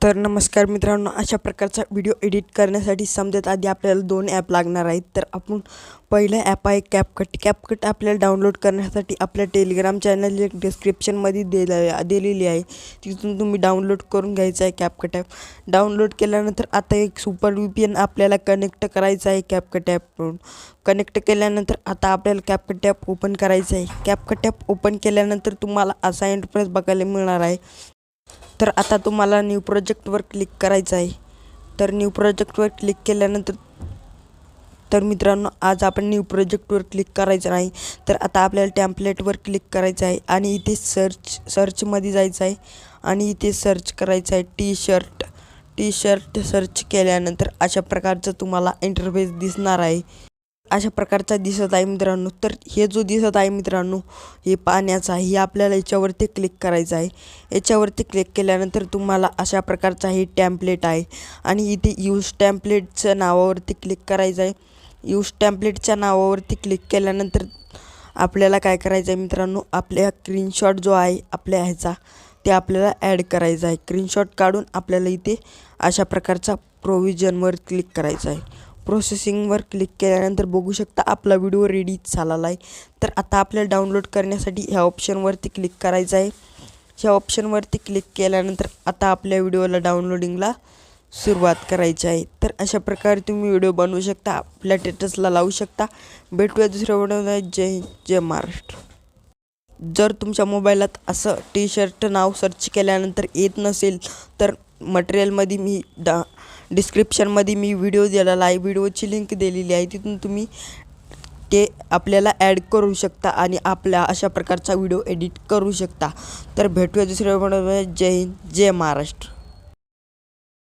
तर नमस्कार मित्रांनो, अशा प्रकारचा व्हिडिओ एडिट करण्यासाठी समजत आधी आपल्याला 2 ॲप लागणार आहेत। तर आपण पहिलं ॲप आहे कॅपकट आपल्याला डाउनलोड करण्यासाठी आपल्या टेलिग्राम चॅनल लिंक डिस्क्रिप्शनमध्ये दिलेली आहे, तिथून तुम्ही डाउनलोड करून घ्यायचं आहे कॅपकट ॲप। डाउनलोड केल्यानंतर आता एक सुपर VPN आपल्याला कनेक्ट करायचं आहे कॅपकट ॲपवरून। कनेक्ट केल्यानंतर आता आपल्याला कॅपकट ॲप ओपन करायचं आहे। कॅपकट ॲप ओपन केल्यानंतर तुम्हाला असा इंटरफेस बघायला मिळणार आहे। तर आता तुम्हाला न्यू प्रोजेक्टवर क्लिक करायचं आहे। तर न्यू प्रोजेक्टवर क्लिक केल्यानंतर तर मित्रांनो, आज आपण न्यू प्रोजेक्टवर क्लिक करायचं नाही, तर आता आपल्याला टेम्पलेटवर क्लिक करायचं आहे आणि इथे सर्चमध्ये जायचं आहे आणि इथे सर्च करायचं आहे टी शर्ट। सर्च केल्यानंतर अशा प्रकारचं तुम्हाला इंटरफेस दिसणार आहे, अशा प्रकारचा दिसत आहे मित्रांनो। तर हे जो दिसत आहे मित्रांनो, हे पाण्याचा आहे, हे आपल्याला याच्यावरती क्लिक करायचं आहे। याच्यावरती क्लिक केल्यानंतर तुम्हाला अशा प्रकारचा हे टेम्पलेट आहे आणि इथे यूज टेम्पलेटच्या नावावरती क्लिक करायचं आहे। यूज टेम्पलेटच्या नावावरती क्लिक केल्यानंतर आपल्याला काय करायचं आहे मित्रांनो, आपल्या स्क्रीनशॉट जो आहे आपल्या ह्याचा ते आपल्याला ॲड करायचा आहे। स्क्रीनशॉट काढून आपल्याला इथे अशा प्रकारचा प्रोव्हिजनवर क्लिक करायचं आहे। प्रोसेसिंगवर क्लिक केल्यानंतर बघू शकता आपला व्हिडिओ रेडी झालेला आहे। तर आता आपल्याला डाउनलोड करण्यासाठी ह्या ऑप्शनवरती क्लिक करायचं आहे। ह्या ऑप्शनवरती क्लिक केल्यानंतर आता आपल्या व्हिडिओला डाउनलोडिंगला सुरुवात करायची आहे। तर अशा प्रकारे तुम्ही व्हिडिओ बनवू शकता, आपल्या स्टेटसला लावू शकता। भेटूया दुसऱ्या व्हिडिओमध्ये। जय हिंद, जय महाराष्ट्र। जर तुमच्या मोबाईलात असं टी शर्ट नाव सर्च केल्यानंतर येत नसेल तर मटेरियलमध्ये मी डिस्क्रिप्शनमध्ये मी व्हिडिओ दिलेला आहे, व्हिडिओची लिंक दिलेली आहे, तिथून तुम्ही ते आपल्याला ॲड करू शकता आणि आपल्या अशा प्रकारचा व्हिडिओ एडिट करू शकता। तर भेटूया दुसऱ्या व्हिडिओमध्ये। जय हिंद, जय महाराष्ट्र।